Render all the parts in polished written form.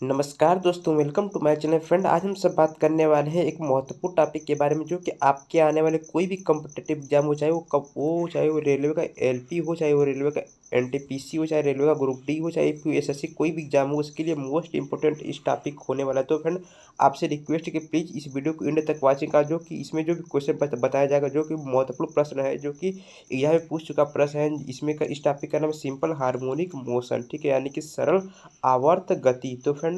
नमस्कार दोस्तों, welcome to my channel friend. आज हम सब बात करने वाले हैं एक महत्वपूर्ण टॉपिक के बारे में, जो कि आपके आने वाले कोई भी कॉम्पिटिटिव एग्जाम हो, चाहे वो कब हो, चाहे वो रेलवे का एलपी हो, चाहे वो रेलवे का एनटीपीसी हो, चाहे रेलवे का ग्रुप डी हो, चाहे यूपीएसएससी कोई भी एग्जाम हो, उसके लिए मोस्ट इंपॉर्टेंट इस टॉपिक होने वाला है। तो फ्रेंड, आपसे रिक्वेस्ट है कि प्लीज़ इस वीडियो को एंड तक वॉचिंग का, जो कि इसमें जो भी क्वेश्चन बताया जाएगा, जो कि महत्वपूर्ण प्रश्न है, जो कि एग्जाम में पूछ चुका प्रश्न है। इसमें का इस टॉपिक का नाम सिंपल हार्मोनिक मोशन, ठीक है, यानी कि सरल आवर्त गति। तो फ्रेंड,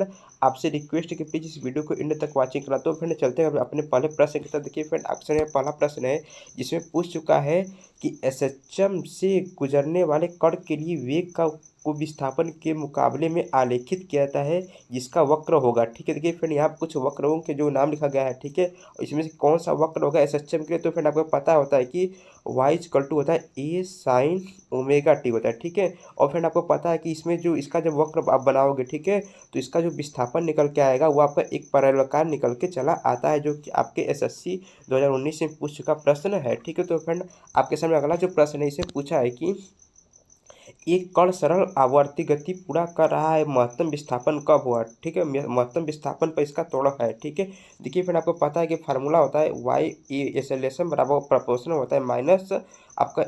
आपसे रिक्वेस्ट है कि प्लीज़ इस वीडियो को एंड तक वॉचिंग करा। तो फ्रेंड, चलते हैं अपने पहले प्रश्न की तरफ। देखिए फ्रेंड, आपसे मेरा पहला प्रश्न है, जिसमें पूछ चुका है कि एसएचएम से गुजरने वाले कण के लिए वेग का को विस्थापन के मुकाबले में आलेखित किया जाता है, जिसका वक्र होगा। ठीक है, देखिए फ्रेंड, यहाँ पर कुछ वक्रों के जो नाम लिखा गया है, ठीक है, और इसमें से कौन सा वक्र होगा एसएचएम के लिए। तो फ्रेंड, आपको पता होता है कि वाई इक्वल टू होता है ए साइन ओमेगा टी होता है। ठीक है, और फ्रेंड, आपको पता है कि इसमें जो इसका जब वक्र आप बनाओगे, ठीक है, तो इसका जो विस्थापन निकल के आएगा वो आपका एक परवलयकार निकल के चला आता है, जो कि आपके एसएससी 2019 में पूछ चुका प्रश्न है। ठीक है, तो फ्रेंड, आपके सामने अगला जो प्रश्न है, इसे पूछा है कि एक कण सरल आवर्ती गति पूरा कर रहा है, महत्तम विस्थापन कब हुआ। ठीक है, महत्तम विस्थापन पर इसका त्वरक है। ठीक है, देखिए फिर आपको पता है कि फार्मूला होता है वाई एक्सेलरेशन बराबर प्रोपोर्शनल होता है माइनस आपका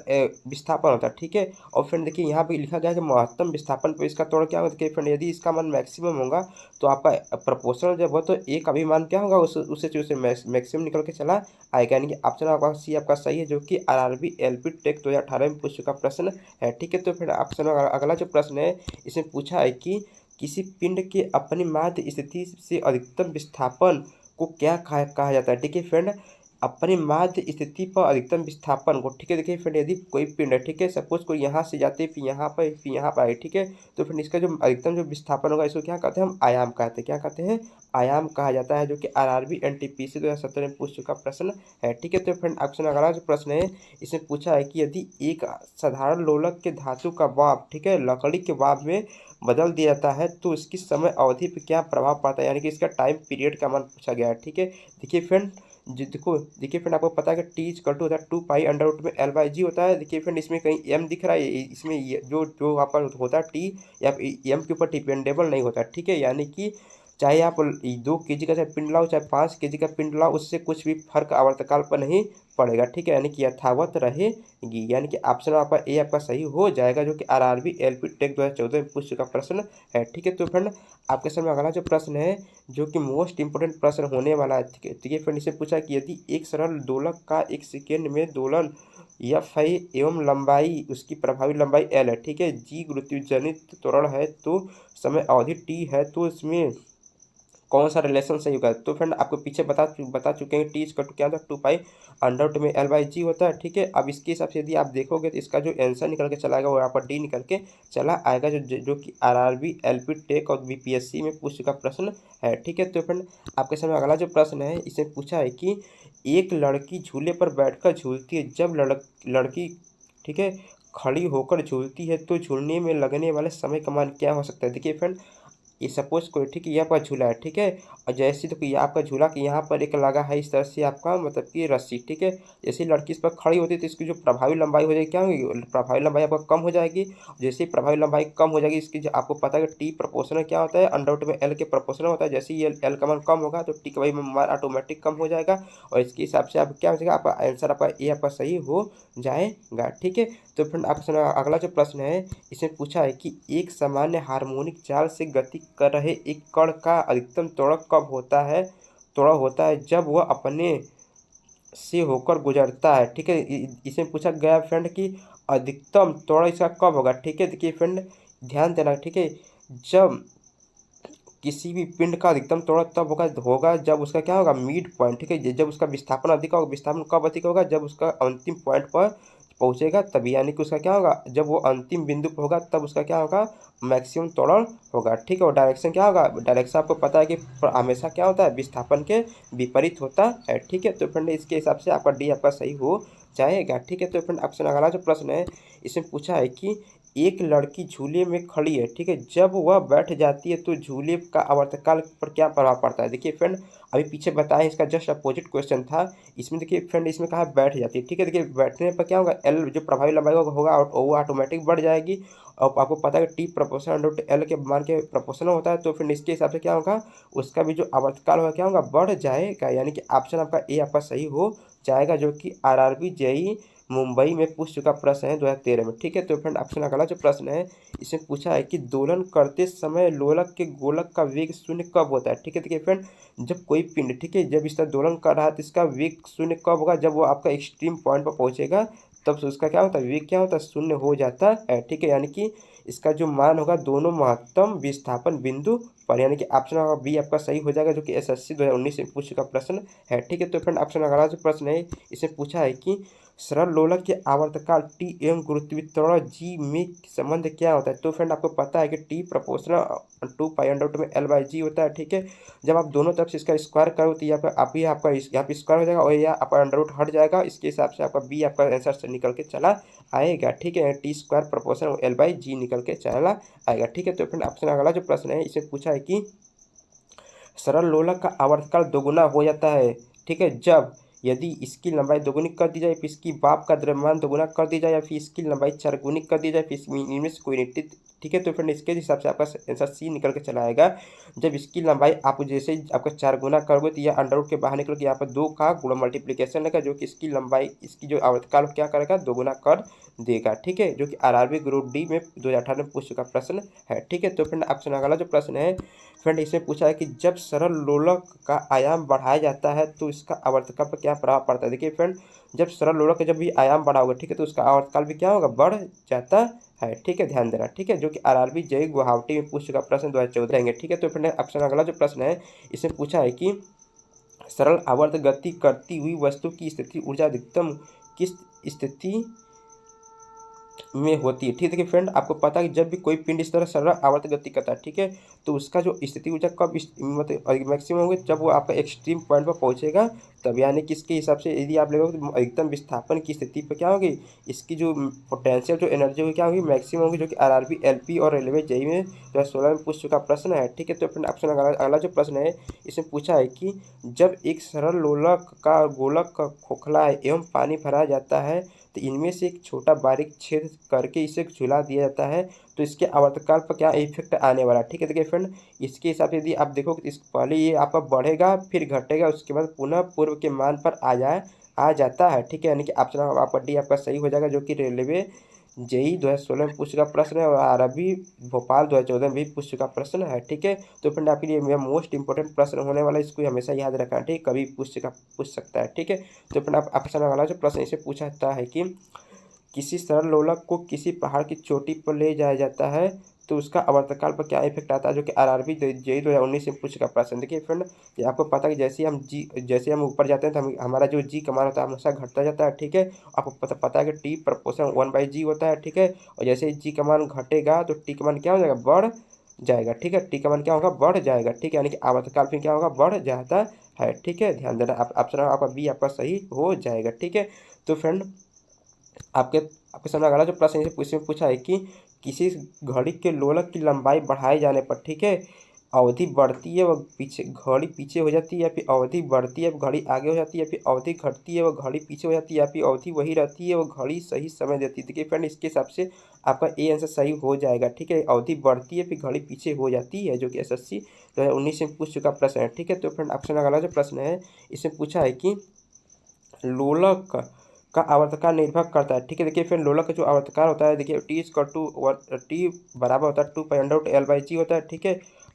विस्थापन होता है। ठीक है, और फिर देखिए यहाँ पे लिखा गया है कि महत्तम विस्थापन पर इसका त्वरक क्या होगा। देखिए फ्रेंड, यदि इसका मान मैक्सिमम होगा तो आपका प्रोपोर्शनल जब हो तो एक अभी मान क्या होगा, उससे मैक्सिमम निकल के चला आएगा, यानी कि ऑप्शन आपका सी आपका सही है, जो कि आरआरबी एलपी टेक 2018 में पूछ चुका प्रश्न है। ठीक है, तो फिर आपसे अगला जो प्रश्न है, इसमें पूछा है कि किसी पिंड के अपनी माध्य स्थिति से अधिकतम विस्थापन को क्या कहा जाता है। ठीक है फ्रेंड, अपनी माध्य स्थिति पर अधिकतम विस्थापन को, ठीक है, देखिए फ्रेंड, यदि कोई पिंड है, ठीक है, सपोज कोई यहाँ से जाते फिर यहाँ पर फिर यहाँ पर आए, ठीक है, तो फिर इसका जो अधिकतम जो विस्थापन होगा, इसको क्या कहते हैं, हम आयाम कहते हैं। क्या कहते हैं, आयाम कहा जाता है, जो कि आरआरबी एनटीपीसी 2017 में पूछ चुका प्रश्न है। ठीक है, तो फ्रेंड, ऑप्शन अगला जो प्रश्न है, इसमें पूछा है कि यदि एक साधारण लोलक के धातु का वाष्प, ठीक है, लकड़ी के वाष्प में बदल दिया जाता है, तो इसकी समय अवधि पर क्या प्रभाव पड़ता है, यानी कि इसका टाइम पीरियड का मान पूछा गया है। ठीक है, देखिए फ्रेंड, देखिए फ्रेंड, आपको पता है कि टी इक्वल टू होता है 2 पाई अंडर रूट में एल बाई जी होता है। देखिए फ्रेंड, इसमें कहीं एम दिख रहा है, इसमें जो जो आपका होता है टी, या एम के ऊपर डिपेंडेबल नहीं होता। ठीक है, यानी कि चाहे आप 2 केजी का चाहे पिंड लाओ, चाहे 5 केजी का पिंड लाओ, उससे कुछ भी फर्क आवर्तकाल पर नहीं पड़ेगा। ठीक है, यानी कि यथावत रहेगी, यानी कि ऑप्शन आपका ए आपका सही हो जाएगा, जो कि आरआरबी एलपी टेक 2014 में पूछ चुका प्रश्न है। ठीक है, तो फ्रेंड, आपके सामने अगला जो प्रश्न है, जो कि मोस्ट इंपोर्टेंट प्रश्न होने वाला है। ठीक है, तो ये फ्रेंड, इसे पूछा कि यदि एक सरल दोलक का 1 सेकेंड में दोलन एफ है एवं लंबाई उसकी प्रभावी लंबाई एल है, ठीक है, जी गुरुत्वाकर्षण त्वरण है, तो समय अवधि टी है, तो इसमें कौन सा रिलेशन सही होगा। तो फ्रेंड, आपको पीछे बता चुके हैं टी इसका क्या होता है 2 पाई अंडर रूट में एल बाई जी होता है। ठीक है, अब इसके हिसाब से यदि आप देखोगे तो इसका जो आंसर निकल के चला आएगा वो यहाँ पर डी निकल के चला आएगा, जो कि आरआरबी एलपी टेक और बीपीएससी में पूछ चुका प्रश्न है। ठीक है, तो फ्रेंड, आपके सामने अगला जो प्रश्न है, इसमें पूछा है कि एक लड़की झूले पर बैठकर झूलती है, जब लड़की, ठीक है, खड़ी होकर झूलती है, तो झूलने में लगने वाले समय का मान क्या हो सकता है। देखिए फ्रेंड, ये सपोज कोई, ठीक है, यहाँ पर झूला है, ठीक है, और जैसे तो ये आपका झूला कि यहाँ पर एक लगा है इस तरह से आपका मतलब कि रस्सी, ठीक है, जैसे लड़की इस पर खड़ी होती है तो इसकी जो प्रभावी लंबाई हो जाएगी, क्या होगी, प्रभावी लंबाई आपका कम हो जाएगी। जैसे ही प्रभावी लंबाई कम हो जाएगी, इसकी जो आपको पता है कि टी प्रोपोर्शनल क्या होता है, अंडर रूट में एल के प्रोपोर्शनल होता है। जैसे ही एल का मान कम होगा तो टी का वही मान ऑटोमेटिक कम हो जाएगा, और इसके हिसाब से आप क्या हो जाएगा, आपका आंसर आपका ए आपका सही हो जाएगा। ठीक है, तो फ्रेंड, आपका अगला जो प्रश्न है, इसमें पूछा है कि एक सामान्य हार्मोनिक चाल से गति कर रहे एक कण का अधिकतम त्वरक कब होता है। त्वरक होता है जब वह अपने से होकर गुजरता है। ठीक है, इसमें पूछा गया फ्रेंड कि अधिकतम त्वरक इसका कब होगा। ठीक है, देखिए फ्रेंड, ध्यान देना, ठीक है, जब किसी भी पिंड का अधिकतम त्वरण तब होगा जब उसका क्या होगा, मिड पॉइंट, ठीक है, जब उसका विस्थापन अधिक होगा। विस्थापन कब अधिक होगा, जब उसका अंतिम पॉइंट पर पहुंचेगा तभी, यानी कि उसका क्या होगा, जब वो अंतिम बिंदु पर होगा तब उसका क्या होगा, मैक्सिमम त्वरण होगा। ठीक है, और डायरेक्शन क्या होगा, डायरेक्शन आपको पता है कि हमेशा क्या होता है, विस्थापन के विपरीत होता है। ठीक है, तो फ्रेंड, इसके हिसाब से आपका डी आपका सही हो जाएगा। ठीक है, तो फ्रेंड, ऑप्शन अगला जो प्रश्न है, इसमें पूछा है कि एक लड़की झूले में खड़ी है, ठीक है, जब वह बैठ जाती है तो झूले का आवर्तकाल पर क्या प्रभाव पड़ता है। देखिए फ्रेंड, अभी पीछे बताया इसका जस्ट अपोजिट क्वेश्चन था। इसमें देखिए फ्रेंड, इसमें कहा बैठ जाती है, ठीक है। देखिए बैठने पर क्या होगा, एल जो प्रभावी लंबाई होगा वो ऑटोमेटिक बढ़ जाएगी। और आपको पता है कि टी प्रोपोर्शनल रूट एल के मान के प्रोपोर्शनल होता है, तो फिर इसके हिसाब से क्या होगा, उसका भी जो आवर्तकाल होगा क्या होगा, बढ़ जाएगा। यानी कि ऑप्शन आपका ए आपका सही हो जाएगा, जो कि आरआरबी जेई मुंबई में पूछ चुका प्रश्न है 2013 में, ठीक है। तो फ्रेंड ऑप्शन अगला जो प्रश्न है, इसमें पूछा है कि दोलन करते समय लोलक के गोलक का वेग शून्य कब होता है, ठीक है। देखिए फ्रेंड, जब कोई पिंड, ठीक है, जब इस तरह दोलन कर रहा है तो इसका वेग शून्य कब होगा, जब वो आपका एक्सट्रीम पॉइंट पर पहुंचेगा, तब से उसका क्या होता है, वेग क्या होता है, शून्य हो जाता है, ठीक है। यानी कि इसका जो मान होगा दोनों महत्तम विस्थापन बिंदु पर, यानी कि ऑप्शन बी आपका सही हो जाएगा, जो कि एसएससी 2019 में पूछ चुका प्रश्न है, ठीक है। तो फ्रेंड ऑप्शन अगला जो प्रश्न है, इसमें पूछा है कि सरल लोलक के आवर्तकाल टी एवं गुरुत्वाकर्षण जी में संबंध क्या होता है। तो फ्रेंड आपको पता है कि टी प्रोपोर्शनल 2 पाई में एल बाई जी होता है, ठीक है। जब आप दोनों तरफ से इसका स्क्वायर करो तो यहाँ पर आप ही आपका यहाँ पे स्क्वायर हो जाएगा और यह आपका अंडर रूट हट जाएगा। इसके हिसाब से आपका बी आपका आंसर से निकल के चला आएगा, ठीक है। T square proportional L by g निकल के चला आएगा, ठीक है। तो फ्रेंड ऑप्शन अगला जो प्रश्न है, इसमें पूछा है कि सरल लोलक का आवर्तकाल दोगुना हो जाता है, ठीक है, जब यदि इसकी लंबाई दोगुनी कर दी जाए, फिर इसकी बाप का द्रव्यमान दोगुना कर दी जाए, या फिर इसकी लंबाई चारगुनी कर दी जाए, फिर इनमें से कोई नहीं, ठीक है। तो फ्रेंड इसके हिसाब से आपका आंसर सी निकल के चला आएगा। जब इसकी लंबाई आप जैसे ही आपका 4 गुना करोगे तो यह अंडर रूट के बाहर निकल के यहाँ पर 2 का गुणा मल्टीप्लीकेशन लेगा, जो कि इसकी लंबाई, इसकी जो आवर्तकाल क्या करेगा, दोगुना कर देगा, ठीक है। जो कि आरआरबी ग्रुप डी में 2018 में पूछ चुका प्रश्न है, ठीक है। तो फ्रेंड ऑप्शन अगला जो प्रश्न है, फ्रेंड इसमें पूछा है कि जब सरल लोलक का आयाम बढ़ाया जाता है तो इसका आवर्तकाल पर क्या प्रभाव पड़ता है। देखिए फ्रेंड, जब सरल लोलक का जब भी आयाम बढ़ाओगे, ठीक है, तो उसका आवर्तकाल भी क्या होगा, बढ़ जाता है, ठीक है, ध्यान देना, ठीक है। जो कि आरआरबी जेईई गुवाहाटी में पूछ चुका प्रश्न 2014 रहेंगे, ठीक है। तो फ्रेंड ऑप्शन अगला जो प्रश्न है, इसमें पूछा है कि सरल आवर्त गति करती हुई वस्तु की स्थिति ऊर्जा अधिकतम किस स्थिति में होती है, ठीक है। देखिए फ्रेंड, आपको पता है कि जब भी कोई पिंड इस तरह सरल आवर्त गति करता है, ठीक है, तो उसका जो स्थिति ऊर्जा कब मतलब मैक्सिमम होगी, जब वो आपका एक्सट्रीम पॉइंट पर पहुंचेगा तब। यानी कि इसके हिसाब से यदि आप लोगों तो अधिकतम विस्थापन की स्थिति पर क्या होगी, इसकी जो पोटेंशियल जो एनर्जी होगी क्या होगी, मैक्सिमम होगी, जो कि आरआरबी एलपी और रेलवे जेई में 2016 में पूछ चुका प्रश्न है, ठीक है। तो फ्रेंड ऑप्शन अगला जो प्रश्न है, इसमें पूछा है कि जब एक सरल लोलक का गोलक का खोखला एवं पानी भरा जाता है तो इनमें से एक छोटा बारीक छेद करके इसे झुला दिया जाता है, तो इसके आवर्तकाल पर क्या इफेक्ट आने वाला है, ठीक है। देखिए फ्रेंड, इसके हिसाब से यदि आप देखो कि इस पहले ये आपका बढ़ेगा फिर घटेगा, उसके बाद पुनः पूर्व के मान पर आ जाता है, ठीक है। यानी कि ऑप्शन आपका डी आपका सही हो जाएगा, जो कि रेलवे जेई 2016 में पूछ चुका प्रश्न है और आरआरबी भोपाल 2014 में भी पूछ चुका प्रश्न है, ठीक है। तो फ्रेंड आपके लिए मेरा मोस्ट इंपॉर्टेंट प्रश्न होने वाला है, इसको हमेशा याद रखना, ठीक है, कभी पूछ सकता है, ठीक है। तो फ्रेंड आप ऑप्शन वाला जो प्रश्न इसे पूछा जाता है कि किसी सरल लोलक को किसी पहाड़ की चोटी पर ले जाया जाता है तो उसका आवर्तकाल पर क्या इफेक्ट आता है, जो कि आरआरबी जेई 2019 में पूछ का प्रश्न। देखिए फ्रेंड, ये आपको पता है कि जैसे हम ऊपर जाते हैं तो हमारा जो जी का मान होता है हमेशा घटता जाता है, ठीक है। आपको पता है कि टी प्रोपोर्शन 1/g होता है, ठीक है। और जैसे ही जी का मान घटेगा तो टी का मान क्या हो जाएगा, बढ़ जाएगा, ठीक है। टी का मान क्या होगा, बढ़ जाएगा, ठीक है। यानी कि आवर्तकाल फिर क्या होगा, बढ़ जाता है, ठीक है। ध्यान देना, ऑप्शन आपका बी आपका सही हो जाएगा, ठीक है। तो फ्रेंड आपके आपके सामने अगला जो प्रश्न है इसमें पूछा है कि किसी घड़ी के लोलक की लंबाई बढ़ाए जाने पर, ठीक है, अवधि बढ़ती है व पीछे घड़ी पीछे हो जाती है, या फिर अवधि बढ़ती है घड़ी आगे हो जाती है, या फिर अवधि घटती है व घड़ी पीछे हो जाती है, या फिर अवधि वही रहती है व घड़ी सही समय देती है। देखिए फ्रेंड, इसके हिसाब से आपका ए आंसर सही हो जाएगा, ठीक है। अवधि बढ़ती है फिर घड़ी पीछे हो जाती है, जो कि एसएससी 2019 में पूछ चुका प्रश्न है, ठीक है। तो फ्रेंड ऑप्शन अगला जो प्रश्न है, इसमें पूछा है कि लोलक का आवर्तकाल निर्भर करता है, ठीक है। देखिए फिर लोलक का जो आवर्तकाल होता है, देखिए टी इक्वल टू टी बराबर होता है 2 पाई/एल/जी होता है, ठीक है।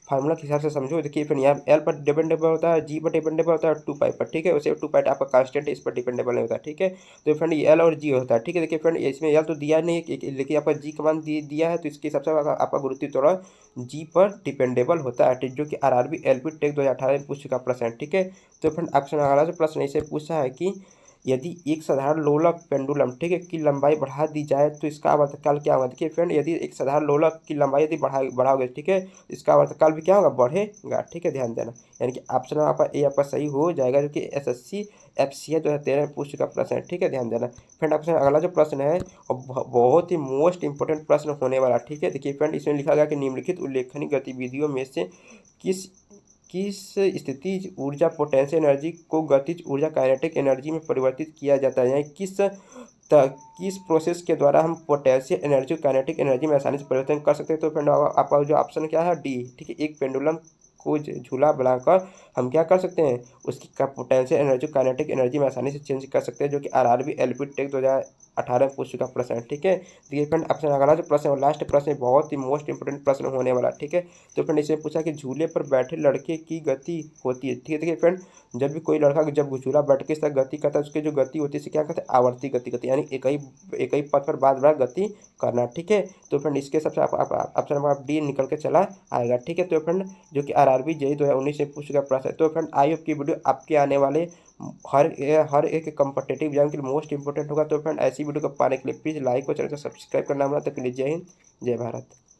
फार्मूला के हिसाब से समझो। देखिए फिर यहाँ एल पर डिपेंडेबल होता है, जी पर डिपेंडेबल होता है, 2 पाई पर, ठीक है। वैसे 2 पाई आपका कांस्टेंट है, इस पर डिपेंडेबल नहीं होता, ठीक है। तो फ्रेंड ये एल और जी होता है, ठीक है। देखिए फ्रेंड, इसमें एल तो दिया नहीं है, लेकिन आपका जी का मान दिया है, तो इसके हिसाब से आपका गुरुत्वाकर्षण जी पर डिपेंडेबल होता है, जो कि आरआरबी एलपी टेक 2018 में पूछ चुका प्रश्न है, ठीक है। तो फ्रेंड ऑप्शन अगला जो प्रश्न इसे पूछा है कि यदि एक साधारण लोलक पेंडुलम, ठीक है, की लंबाई बढ़ा दी जाए तो इसका आवर्तकाल क्या होगा। देखिए फ्रेंड, यदि एक साधारण लोलक की लंबाई यदि बढ़ाओगे, ठीक है, इसका आवर्तकाल भी क्या होगा, बढ़ेगा, ठीक है, ध्यान देना। यानी कि ऑप्शन आपका ए आपका सही हो जाएगा, जो कि एसएससी एफसीए 2013 में पूछ चुका प्रश्न है, ठीक है, ध्यान देना। फ्रेंड आपसे अगला जो प्रश्न है बहुत ही मोस्ट इंपोर्टेंट प्रश्न होने वाला, ठीक है। देखिए फ्रेंड, इसमें लिखा गया कि निम्नलिखित उल्लेखनीय गतिविधियों में से किस किस स्थितिज ऊर्जा पोटेंशियल एनर्जी को गतिज ऊर्जा काइनेटिक एनर्जी में परिवर्तित किया जाता है, यानी किस प्रोसेस के द्वारा हम पोटेंशियल एनर्जी को काइनेटिक एनर्जी में आसानी से परिवर्तन कर सकते हैं। तो फ्रेंड आपका जो ऑप्शन क्या है, डी, ठीक है। एक पेंडुलम को झूला बनाकर हम क्या कर सकते हैं, उसकी पोटेंशियल एनर्जी काइनेटिक एनर्जी में आसानी से चेंज कर सकते हैं, जो कि आरआरबी एलपी टेक 2018 में पूछ चुका प्रश्न है, ठीक है। देखिए फ्रेंड, ऑप्शन अगला जो प्रश्न है लास्ट प्रश्न है, बहुत ही मोस्ट इंपोर्टेंट प्रश्न होने वाला, ठीक है। तो फ्रेंड इसमें पूछा कि झूले पर बैठे लड़के की गति होती है, ठीक है। देखिए फ्रेंड, जब भी कोई लड़का जब झूला बैठ के इस तरह गति करता है, उसकी जो गति होती है इसे क्या कहते हैं, आवर्ती गति कहते हैं, यानी एक ही पथ पर बार बार गति करना, ठीक है। तो फ्रेंड इसके सबसे ऑप्शन नंबर डी निकल के चला आएगा, ठीक है। तो फ्रेंड जो कि आरआरबी जेई 2019 से पूछ चुका प्रश्न है। तो फ्रेंड आई होप की वीडियो आपके आने वाले हर एक कम्पिटिटिव एग्जाम के लिए मोस्ट इंपोर्टेंट होगा। तो फ्रेंड ऐसी वीडियो को पाने के लिए प्लीज़ लाइक और चैनल को सब्सक्राइब करना मत भूलिए। जय हिंद, जय भारत।